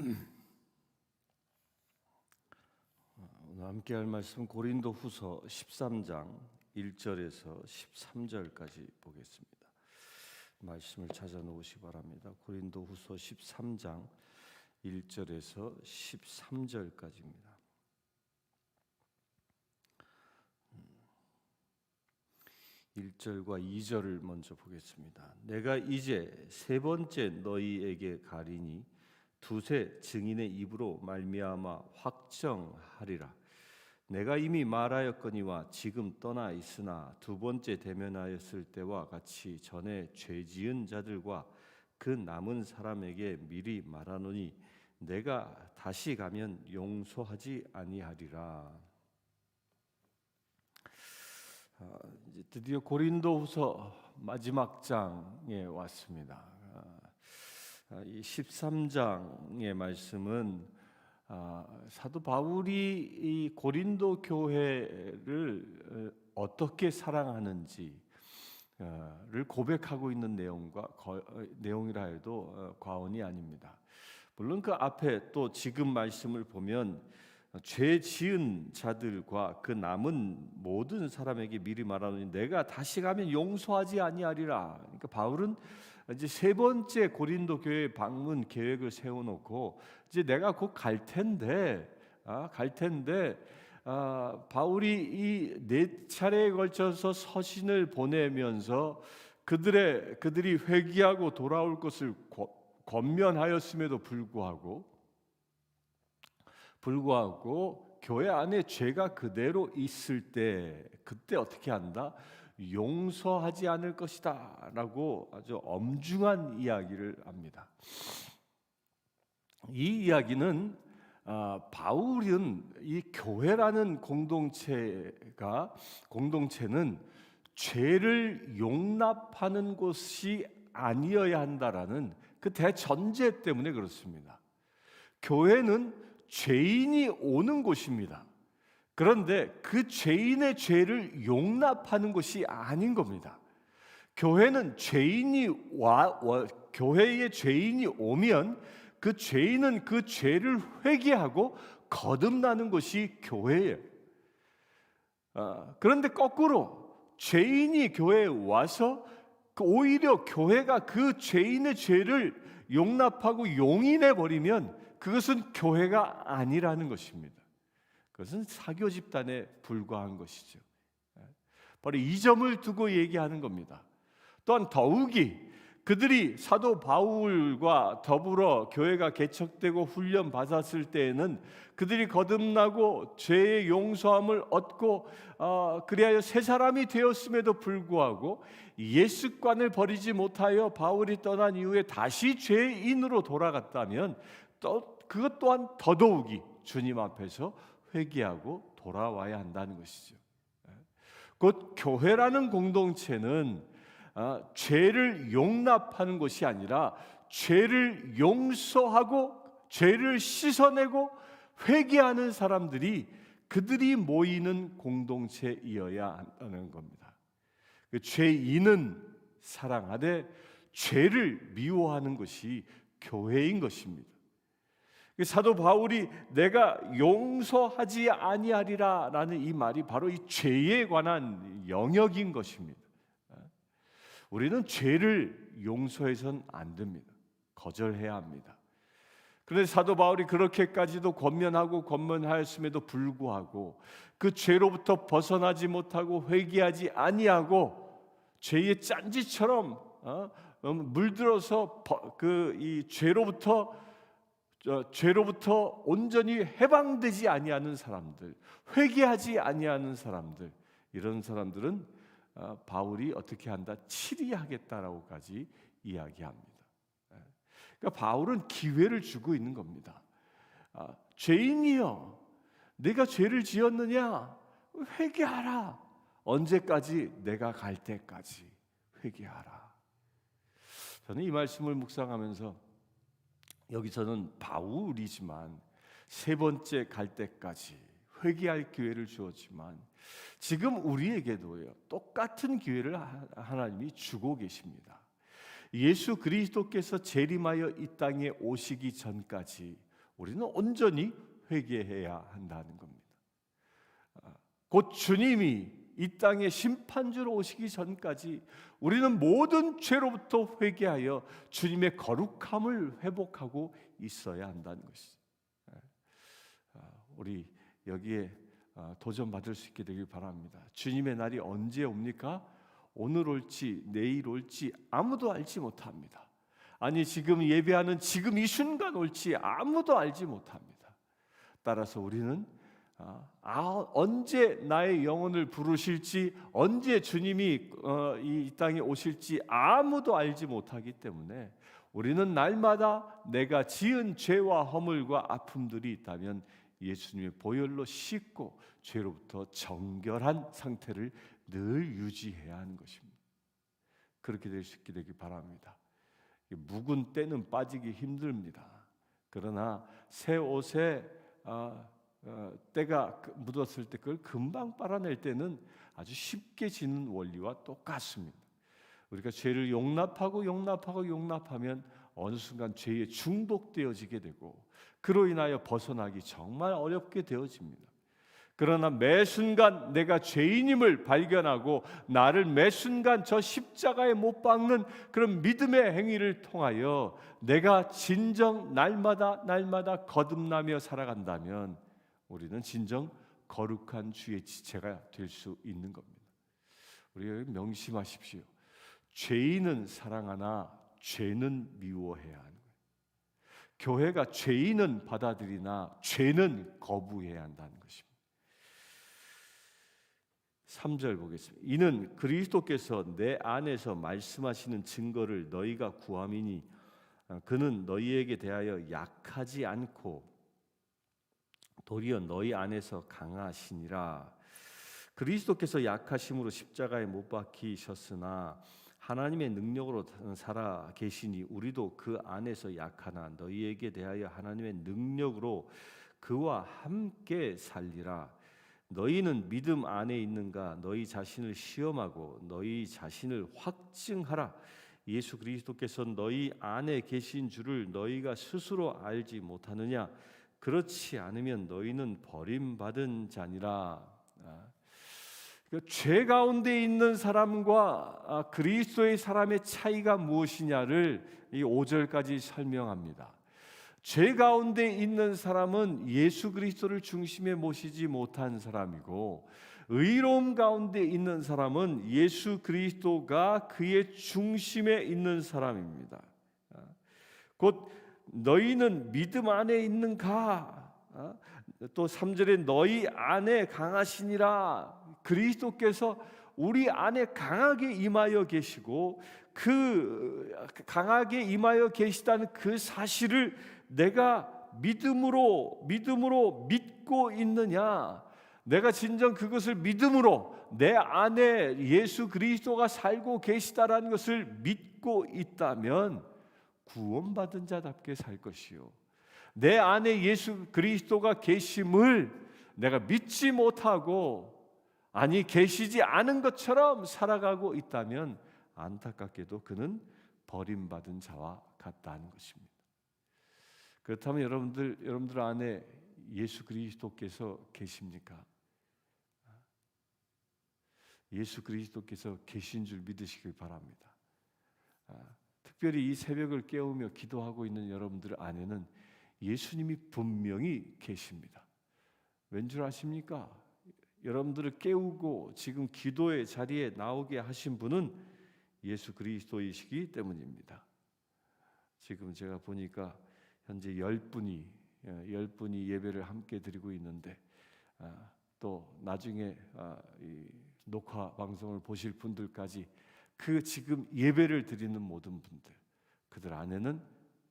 오늘 함께 할 말씀 고린도후서 13장 1절에서 13절까지 보겠습니다. 말씀을 찾아 놓으시 바랍니다. 고린도후서 13장 1절에서 13절까지입니다. 1절과 2절을 먼저 보겠습니다. 내가 이제 세 번째 너희에게 가리니 두세 증인의 입으로 말미암아 확정하리라. 내가 이미 말하였거니와 지금 떠나 있으나 두 번째 대면하였을 때와 같이 전에 죄 지은 자들과 그 남은 사람에게 미리 말하노니 내가 다시 가면 용서하지 아니하리라. 이제 드디어 고린도후서 마지막 장에 왔습니다. 이 13장의 말씀은 사도 바울이 이 고린도 교회를 어떻게 사랑하는지를 고백하고 있는 내용이라 해도 과언이 아닙니다. 물론 그 앞에 또 지금 말씀을 보면 죄 지은 자들과 그 남은 모든 사람에게 미리 말하노니 내가 다시 가면 용서하지 아니하리라. 그러니까 바울은 이제 세 번째 고린도 교회 방문 계획을 세워놓고 이제 내가 곧 갈 텐데 바울이 이 네 차례에 걸쳐서 서신을 보내면서 그들이 회개하고 돌아올 것을 권면하였음에도 불구하고 교회 안에 죄가 그대로 있을 때 그때 어떻게 한다? 용서하지 않을 것이다 라고 아주 엄중한 이야기를 합니다. 이 이야기는 바울은 이 교회라는 공동체는 죄를 용납하는 곳이 아니어야 한다라는 그 대전제 때문에 그렇습니다. 교회는 죄인이 오는 곳입니다. 그런데 그 죄인의 죄를 용납하는 것이 아닌 겁니다. 교회는 교회에 죄인이 오면 그 죄인은 그 죄를 회개하고 거듭나는 것이 교회예요. 그런데 거꾸로 죄인이 교회에 와서 오히려 교회가 그 죄인의 죄를 용납하고 용인해 버리면 그것은 교회가 아니라는 것입니다. 그것은 사교 집단에 불과한 것이죠. 바로 이 점을 두고 얘기하는 겁니다. 또한 더욱이 그들이 사도 바울과 더불어 교회가 개척되고 훈련 받았을 때에는 그들이 거듭나고 죄의 용서함을 얻고 그리하여 새 사람이 되었음에도 불구하고 예습관을 버리지 못하여 바울이 떠난 이후에 다시 죄인으로 돌아갔다면 또 그것 또한 더더욱이 주님 앞에서 회개하고 돌아와야 한다는 것이죠. 곧 교회라는 공동체는 죄를 용납하는 것이 아니라 죄를 용서하고 죄를 씻어내고 회개하는 사람들이 그들이 모이는 공동체이어야 한다는 겁니다. 그 죄인은 사랑하되 죄를 미워하는 것이 교회인 것입니다. 사도 바울이 내가 용서하지 아니하리라라는 이 말이 바로 이 죄에 관한 영역인 것입니다. 우리는 죄를 용서해서는 안 됩니다. 거절해야 합니다. 그런데 사도 바울이 그렇게까지도 권면하였음에도 불구하고 그 죄로부터 벗어나지 못하고 회개하지 아니하고 죄의 짠지처럼 물들어서 이 죄로부터 온전히 해방되지 아니하는 사람들, 회개하지 아니하는 사람들, 이런 사람들은 바울이 어떻게 한다? 치리하겠다라고까지 이야기합니다. 그러니까 바울은 기회를 주고 있는 겁니다. 죄인이여, 내가 죄를 지었느냐? 회개하라. 언제까지? 내가 갈 때까지 회개하라. 저는 이 말씀을 묵상하면서 여기서는 바울이지만 세 번째 갈 때까지 회개할 기회를 주었지만 지금 우리에게도요 똑같은 기회를 하나님이 주고 계십니다. 예수 그리스도께서 재림하여 이 땅에 오시기 전까지 우리는 온전히 회개해야 한다는 겁니다. 곧 주님이 이 땅에 심판주로 오시기 전까지 우리는 모든 죄로부터 회개하여 주님의 거룩함을 회복하고 있어야 한다는 것이죠. 우리 여기에 도전받을 수 있게 되길 바랍니다. 주님의 날이 언제 옵니까? 오늘 올지 내일 올지 아무도 알지 못합니다. 아니 지금 예배하는 지금 이 순간 올지 아무도 알지 못합니다. 따라서 우리는 언제 나의 영혼을 부르실지, 언제 주님이 이 땅에 오실지 아무도 알지 못하기 때문에 우리는 날마다 내가 지은 죄와 허물과 아픔들이 있다면 예수님의 보혈로 씻고 죄로부터 정결한 상태를 늘 유지해야 하는 것입니다. 그렇게 될 수 있게 되길 바랍니다. 묵은 때는 빠지기 힘듭니다. 그러나 새 옷에 때가 묻었을 때 그걸 금방 빨아낼 때는 아주 쉽게 지는 원리와 똑같습니다. 우리가 죄를 용납하면 어느 순간 죄에 중독되어지게 되고 그로 인하여 벗어나기 정말 어렵게 되어집니다. 그러나 매 순간 내가 죄인임을 발견하고 나를 매 순간 저 십자가에 못 박는 그런 믿음의 행위를 통하여 내가 진정 날마다 거듭나며 살아간다면 우리는 진정 거룩한 주의 지체가 될 수 있는 겁니다. 우리가 명심하십시오. 죄인은 사랑하나 죄는 미워해야 하는 거예요. 교회가 죄인은 받아들이나 죄는 거부해야 한다는 것입니다. 3절 보겠습니다. 이는 그리스도께서 내 안에서 말씀하시는 증거를 너희가 구함이니 그는 너희에게 대하여 약하지 않고 도리어 너희 안에서 강하시니라. 그리스도께서 약하심으로 십자가에 못 박히셨으나 하나님의 능력으로 살아 계시니 우리도 그 안에서 약하나 너희에게 대하여 하나님의 능력으로 그와 함께 살리라. 너희는 믿음 안에 있는가? 너희 자신을 시험하고 너희 자신을 확증하라. 예수 그리스도께서 너희 안에 계신 줄을 너희가 스스로 알지 못하느냐? 그렇지 않으면 너희는 버림받은 자니라. 죄 가운데 있는 사람과 그리스도의 사람의 차이가 무엇이냐를 이 5절까지 설명합니다. 죄 가운데 있는 사람은 예수 그리스도를 중심에 모시지 못한 사람이고 의로움 가운데 있는 사람은 예수 그리스도가 그의 중심에 있는 사람입니다. 곧 너희는 믿음 안에 있는가? 또 3절에 너희 안에 강하시니라. 그리스도께서 우리 안에 강하게 임하여 계시고 그 강하게 임하여 계시다는 그 사실을 내가 믿음으로 믿고 있느냐? 내가 진정 그것을 믿음으로 내 안에 예수 그리스도가 살고 계시다라는 것을 믿고 있다면 구원받은 자답게 살 것이요, 내 안에 예수 그리스도가 계심을 내가 믿지 못하고 아니 계시지 않은 것처럼 살아가고 있다면 안타깝게도 그는 버림받은 자와 같다는 것입니다. 그렇다면 여러분들 안에 예수 그리스도께서 계십니까? 예수 그리스도께서 계신 줄 믿으시길 바랍니다. 특별히 이 새벽을 깨우며 기도하고 있는 여러분들 안에는 예수님이 분명히 계십니다. 왠 줄 아십니까? 여러분들을 깨우고 지금 기도의 자리에 나오게 하신 분은 예수 그리스도이시기 때문입니다. 지금 제가 보니까 현재 10분이 예배를 함께 드리고 있는데 또 나중에 이 녹화 방송을 보실 분들까지 그 지금 예배를 드리는 모든 분들, 그들 안에는,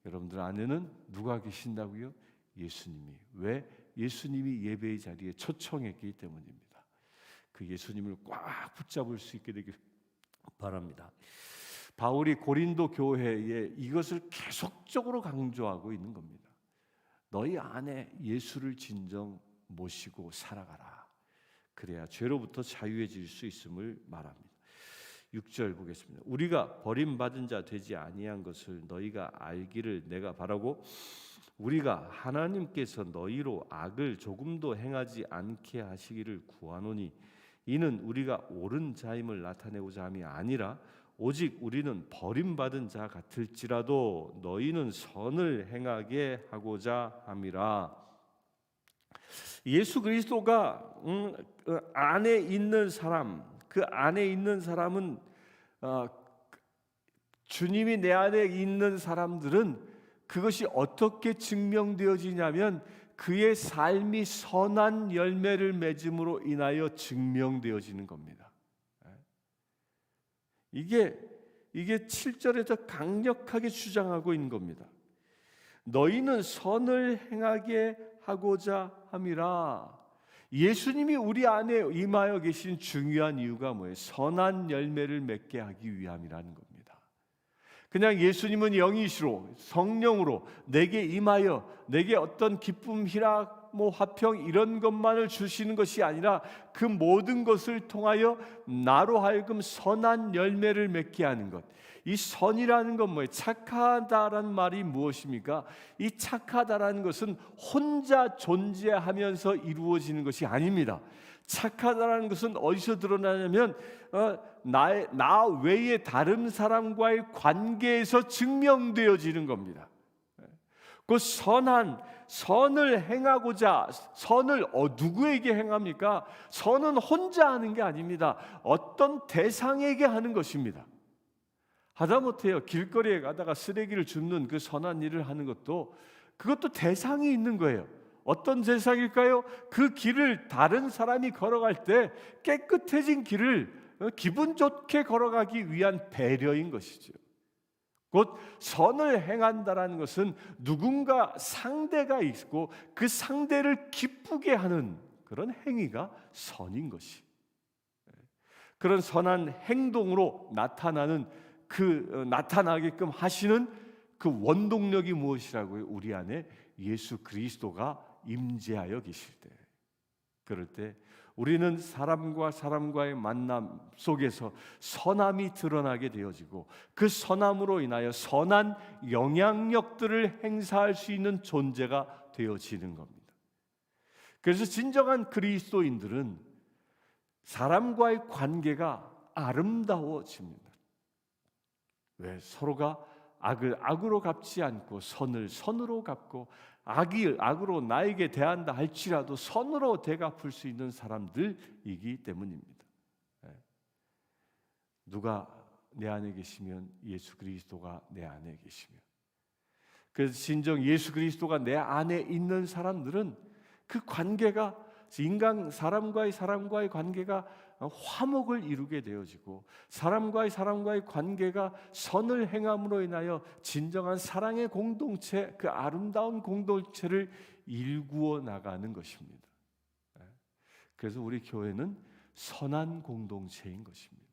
여러분들 안에는 누가 계신다고요? 예수님이. 왜? 예수님이 예배의 자리에 초청했기 때문입니다. 그 예수님을 꽉 붙잡을 수 있게 되길 바랍니다. 바울이 고린도 교회에 이것을 계속적으로 강조하고 있는 겁니다. 너희 안에 예수를 진정 모시고 살아가라. 그래야 죄로부터 자유해질 수 있음을 말합니다. 6절 보겠습니다. 우리가 버림받은 자 되지 아니한 것을 너희가 알기를 내가 바라고 우리가 하나님께서 너희로 악을 조금도 행하지 않게 하시기를 구하노니 이는 우리가 옳은 자임을 나타내고자 함이 아니라 오직 우리는 버림받은 자 같을지라도 너희는 선을 행하게 하고자 함이라. 예수 그리스도가 안에 있는 사람, 그 안에 있는 사람은 주님이 내 안에 있는 사람들은 그것이 어떻게 증명되어지냐면 그의 삶이 선한 열매를 맺음으로 인하여 증명되어지는 겁니다. 이게 7절에서 강력하게 주장하고 있는 겁니다. 너희는 선을 행하게 하고자 함이라. 예수님이 우리 안에 임하여 계신 중요한 이유가 뭐예요? 선한 열매를 맺게 하기 위함이라는 겁니다. 그냥 예수님은 영이시로 성령으로 내게 임하여 내게 어떤 기쁨, 희락, 화평 이런 것만을 주시는 것이 아니라 그 모든 것을 통하여 나로 하여금 선한 열매를 맺게 하는 것. 이 선이라는 건 뭐예요? 착하다라는 말이 무엇입니까? 이 착하다라는 것은 혼자 존재하면서 이루어지는 것이 아닙니다. 착하다라는 것은 어디서 드러나냐면 나 외에 다른 사람과의 관계에서 증명되어지는 겁니다. 그 선을 행하고자, 선을 누구에게 행합니까? 선은 혼자 하는 게 아닙니다. 어떤 대상에게 하는 것입니다. 하다못해요 길거리에 가다가 쓰레기를 줍는 그 선한 일을 하는 그것도 대상이 있는 거예요. 어떤 대상일까요? 그 길을 다른 사람이 걸어갈 때 깨끗해진 길을 기분 좋게 걸어가기 위한 배려인 것이죠. 곧 선을 행한다라는 것은 누군가 상대가 있고 그 상대를 기쁘게 하는 그런 행위가 선인 것이. 그런 선한 행동으로 나타나게끔 하시는 그 원동력이 무엇이라고요? 우리 안에 예수 그리스도가 임재하여 계실 때, 그럴 때 우리는 사람과 사람과의 만남 속에서 선함이 드러나게 되어지고 그 선함으로 인하여 선한 영향력들을 행사할 수 있는 존재가 되어지는 겁니다. 그래서 진정한 그리스도인들은 사람과의 관계가 아름다워집니다. 왜? 서로가 악을 악으로 갚지 않고 선을 선으로 갚고 악이 악으로 나에게 대한다 할지라도 선으로 되갚을 수 있는 사람들이기 때문입니다. 누가 내 안에 계시면 예수 그리스도가 내 안에 계시면, 그래서 진정 예수 그리스도가 내 안에 있는 사람들은 그 관계가 사람과의 관계가 화목을 이루게 되어지고 사람과의 관계가 선을 행함으로 인하여 진정한 사랑의 공동체, 그 아름다운 공동체를 일구어 나가는 것입니다. 그래서 우리 교회는 선한 공동체인 것입니다.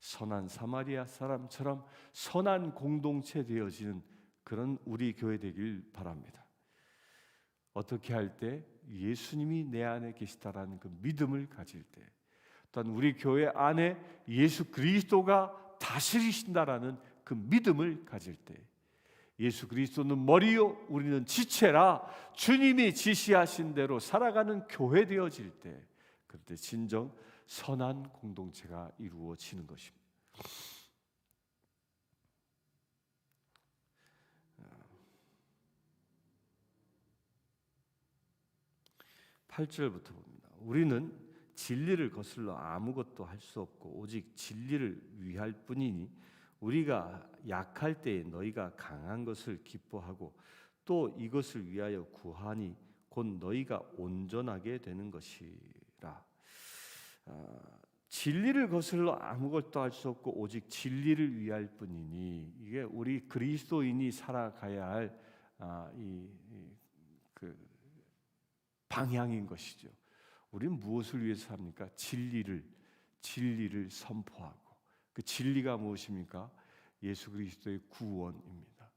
선한 사마리아 사람처럼 선한 공동체 되어지는 그런 우리 교회 되길 바랍니다. 어떻게 할 때? 예수님이 내 안에 계시다라는 그 믿음을 가질 때, 또한 우리 교회 안에 예수 그리스도가 다스리신다라는 그 믿음을 가질 때, 예수 그리스도는 머리요 우리는 지체라 주님이 지시하신 대로 살아가는 교회 되어질 때, 그때 진정 선한 공동체가 이루어지는 것입니다. 8절부터 봅니다. 우리는 진리를 거슬러 아무것도 할 수 없고 오직 진리를 위할 뿐이니 우리가 약할 때에 너희가 강한 것을 기뻐하고 또 이것을 위하여 구하니 곧 너희가 온전하게 되는 것이라. 진리를 거슬러 아무것도 할 수 없고 오직 진리를 위할 뿐이니, 이게 우리 그리스도인이 살아가야 할 방향인 것이죠. 우리는 무엇을 위해서 삽니까? 진리를 선포하고, 그 진리가 무엇입니까? 예수 그리스도의 구원입니다.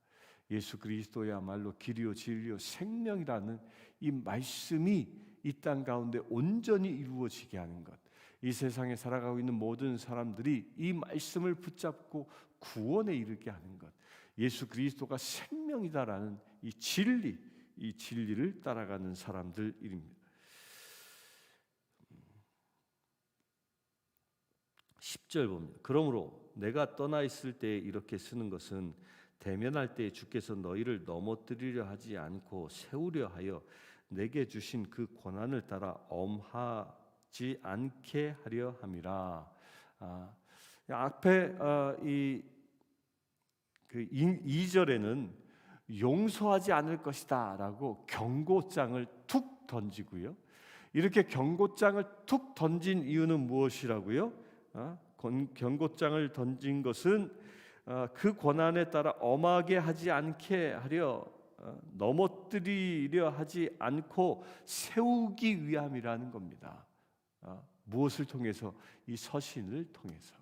예수 그리스도야말로 길이요 진리요 생명이라는 이 말씀이 이 땅 가운데 온전히 이루어지게 하는 것, 이 세상에 살아가고 있는 모든 사람들이 이 말씀을 붙잡고 구원에 이르게 하는 것, 예수 그리스도가 생명이다라는 이 진리를 따라가는 사람들입니다. 10절 봅니다. 그러므로 내가 떠나 있을 때 이렇게 쓰는 것은 대면할 때 주께서 너희를 넘어뜨리려 하지 않고 세우려 하여 내게 주신 그 권한을 따라 엄하지 않게 하려 함이라. 앞에 그 2절에는 용서하지 않을 것이다라고 경고장을 툭 던지고요. 이렇게 경고장을 툭 던진 이유는 무엇이라고요? 경고장을 던진 것은 그 권한에 따라 엄하게 하지 않게 하려, 넘어뜨리려 하지 않고 세우기 위함이라는 겁니다. 무엇을 통해서? 이 서신을 통해서.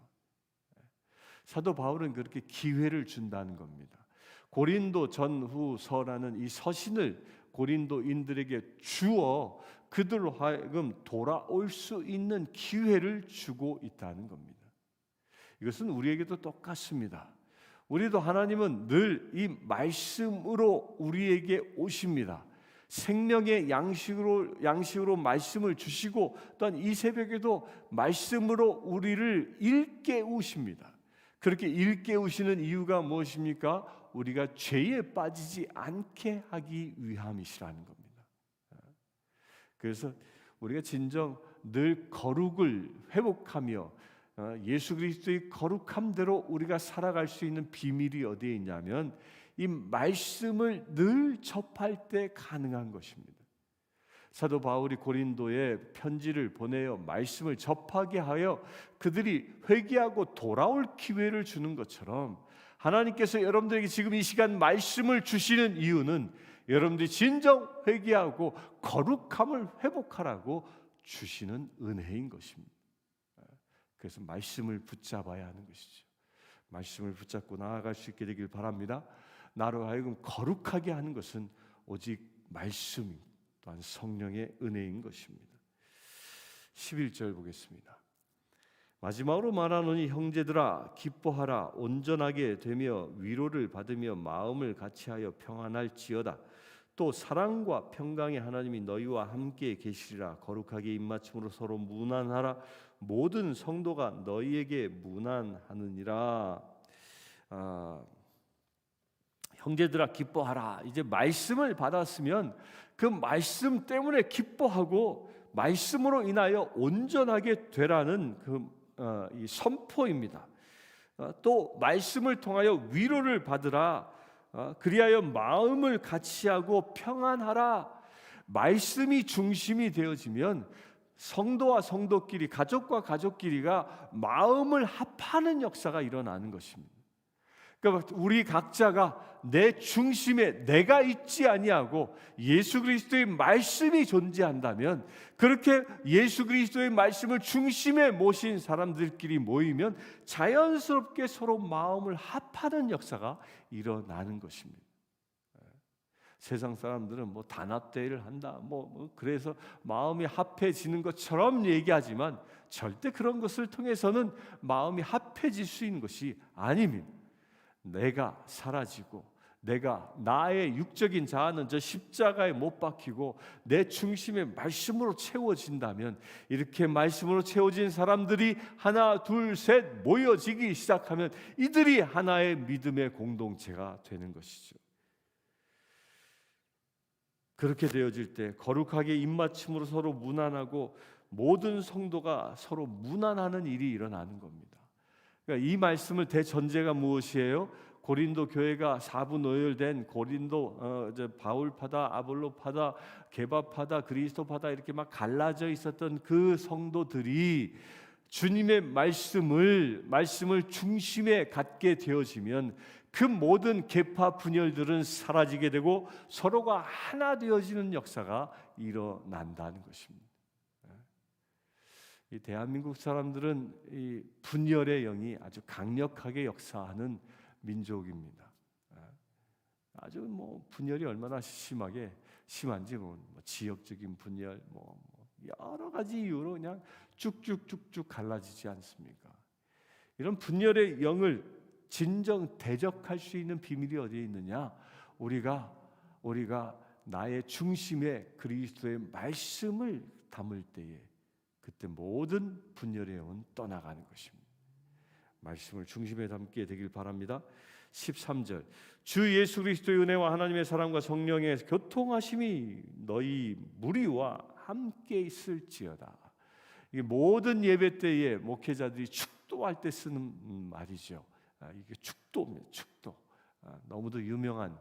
사도 바울은 그렇게 기회를 준다는 겁니다. 고린도 전후서라는 이 서신을 고린도인들에게 주어 그들로 하여금 돌아올 수 있는 기회를 주고 있다는 겁니다. 이것은 우리에게도 똑같습니다. 우리도 하나님은 늘 이 말씀으로 우리에게 오십니다. 생명의 양식으로 말씀을 주시고 또한 이 새벽에도 말씀으로 우리를 일깨우십니다. 그렇게 일깨우시는 이유가 무엇입니까? 우리가 죄에 빠지지 않게 하기 위함이시라는 겁니다. 그래서 우리가 진정 늘 거룩을 회복하며 예수 그리스도의 거룩함대로 우리가 살아갈 수 있는 비밀이 어디에 있냐면 이 말씀을 늘 접할 때 가능한 것입니다. 사도 바울이 고린도에 편지를 보내어 말씀을 접하게 하여 그들이 회개하고 돌아올 기회를 주는 것처럼 하나님께서 여러분들에게 지금 이 시간 말씀을 주시는 이유는 여러분들이 진정 회개하고 거룩함을 회복하라고 주시는 은혜인 것입니다. 그래서 말씀을 붙잡아야 하는 것이죠. 말씀을 붙잡고 나아갈 수 있게 되길 바랍니다. 나로 하여금 거룩하게 하는 것은 오직 말씀 또한 성령의 은혜인 것입니다. 11절 보겠습니다. 마지막으로 말하노니 형제들아 기뻐하라. 온전하게 되며 위로를 받으며 마음을 같이하여 평안할지어다. 또 사랑과 평강의 하나님이 너희와 함께 계시리라. 거룩하게 입맞춤으로 서로 문안하라. 모든 성도가 너희에게 문안하느니라. 형제들아 기뻐하라. 이제 말씀을 받았으면 그 말씀 때문에 기뻐하고 말씀으로 인하여 온전하게 되라는 이 선포입니다. 또 말씀을 통하여 위로를 받으라. 그리하여 마음을 같이하고 평안하라. 말씀이 중심이 되어지면 성도와 성도끼리, 가족과 가족끼리가 마음을 합하는 역사가 일어나는 것입니다. 그러니까 우리 각자가 내 중심에 내가 있지 아니하고 예수 그리스도의 말씀이 존재한다면, 그렇게 예수 그리스도의 말씀을 중심에 모신 사람들끼리 모이면 자연스럽게 서로 마음을 합하는 역사가 일어나는 것입니다. 세상 사람들은 뭐 단합대회를 한다, 그래서 마음이 합해지는 것처럼 얘기하지만 절대 그런 것을 통해서는 마음이 합해질 수 있는 것이 아닙니다. 내가 사라지고 나의 육적인 자아는 저 십자가에 못 박히고 내 중심에 말씀으로 채워진다면, 이렇게 말씀으로 채워진 사람들이 하나 둘 셋 모여지기 시작하면 이들이 하나의 믿음의 공동체가 되는 것이죠. 그렇게 되어질 때 거룩하게 입맞춤으로 서로 문안하고 모든 성도가 서로 문안하는 일이 일어나는 겁니다. 그러니까 이 말씀을 대전제가 무엇이에요? 고린도 교회가 사분오열된 고린도 바울파다, 아볼로파다, 게바파다, 그리스도파다 이렇게 막 갈라져 있었던 그 성도들이 주님의 말씀을 중심에 갖게 되어지면 그 모든 계파 분열들은 사라지게 되고 서로가 하나 되어지는 역사가 일어난다는 것입니다. 이 대한민국 사람들은 이 분열의 영이 아주 강력하게 역사하는 민족입니다. 아주 분열이 얼마나 심한지 지역적인 분열 여러 가지 이유로 그냥 쭉쭉쭉쭉 갈라지지 않습니까? 이런 분열의 영을 진정 대적할 수 있는 비밀이 어디에 있느냐? 우리가 나의 중심에 그리스도의 말씀을 담을 때에 그때 모든 분열의 영은 떠나가는 것입니다. 말씀을 중심에 담게 되길 바랍니다. 13절 주 예수 그리스도의 은혜와 하나님의 사랑과 성령의 교통하심이 너희 무리와 함께 있을지어다. 이게 모든 예배 때에 목회자들이 축도할 때 쓰는 말이죠. 이게 축도입니다. 축도. 너무도 유명한,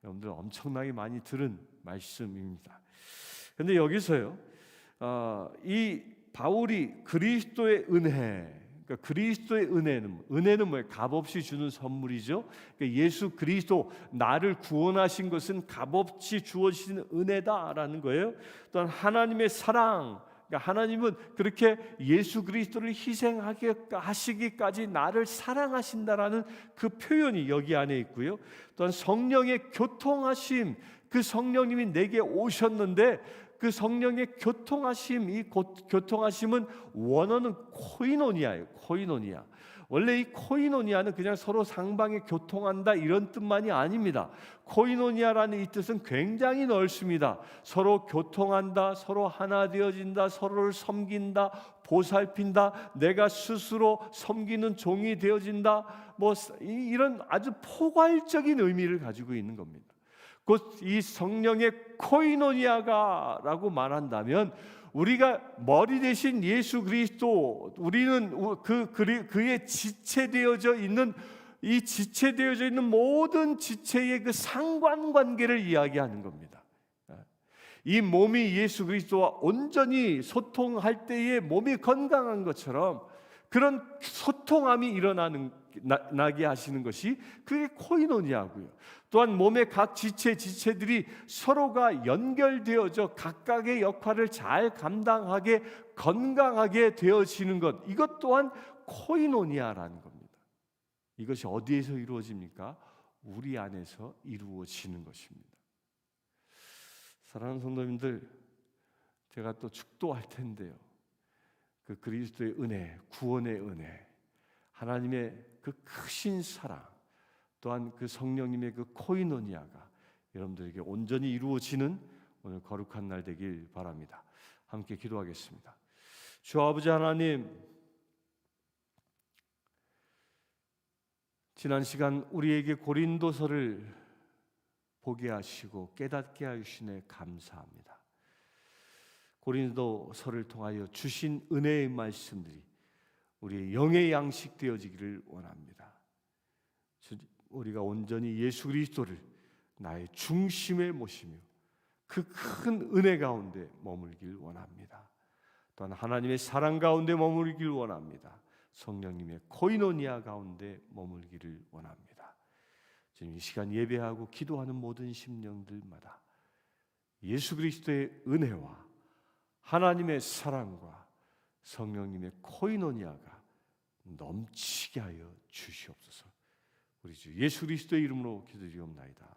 여러분들 엄청나게 많이 들은 말씀입니다. 그런데 여기서요, 이 바울이 그리스도의 은혜, 그러니까 그리스도의 은혜는 뭐예요? 값없이 주는 선물이죠. 그러니까 예수 그리스도 나를 구원하신 것은 값없이 주어지는 은혜다라는 거예요. 또한 하나님의 사랑, 그러니까 하나님은 그렇게 예수 그리스도를 희생하게 하시기까지 나를 사랑하신다라는 그 표현이 여기 안에 있고요. 또한 성령의 교통하심, 그 성령님이 내게 오셨는데 그 성령의 교통하심, 이 교통하심은 원어는 코이노니아예요. 코이노니아. 원래 이 코이노니아는 그냥 서로 상방에 교통한다 이런 뜻만이 아닙니다. 코이노니아라는 이 뜻은 굉장히 넓습니다. 서로 교통한다, 서로 하나 되어진다, 서로를 섬긴다, 보살핀다, 내가 스스로 섬기는 종이 되어진다, 뭐 이런 아주 포괄적인 의미를 가지고 있는 겁니다. 곧 이 성령의 코이노니아가라고 말한다면 우리가 머리 대신 예수 그리스도, 우리는 그의 지체되어져 있는 이 지체되어져 있는 모든 지체의 그 상관관계를 이야기하는 겁니다. 이 몸이 예수 그리스도와 온전히 소통할 때에 몸이 건강한 것처럼 그런 소통함이 나게 하시는 것이 그게 코이노니아고요. 또한 몸의 각 지체들이 서로가 연결되어져 각각의 역할을 잘 감당하게 건강하게 되어지는 것, 이것 또한 코이노니아라는 겁니다. 이것이 어디에서 이루어집니까? 우리 안에서 이루어지는 것입니다. 사랑하는 성도님들, 제가 또 축도할 텐데요, 그 그리스도의 은혜, 구원의 은혜, 하나님의 그 크신 사랑, 또한 그 성령님의 그 코이노니아가 여러분들에게 온전히 이루어지는 오늘 거룩한 날 되길 바랍니다. 함께 기도하겠습니다. 주 아버지 하나님, 지난 시간 우리에게 고린도서를 보게 하시고 깨닫게 하시네 감사합니다. 고린도서를 통하여 주신 은혜의 말씀들이 우리의 영의 양식 되어지기를 원합니다. 우리가 온전히 예수 그리스도를 나의 중심에 모시며 그 큰 은혜 가운데 머물길 원합니다. 또한 하나님의 사랑 가운데 머물길 원합니다. 성령님의 코이노니아 가운데 머물기를 원합니다. 지금 이 시간 예배하고 기도하는 모든 심령들마다 예수 그리스도의 은혜와 하나님의 사랑과 성령님의 코이노니아가 넘치게 하여 주시옵소서. 우리 주 예수 그리스도의 이름으로 기도드리옵나이다.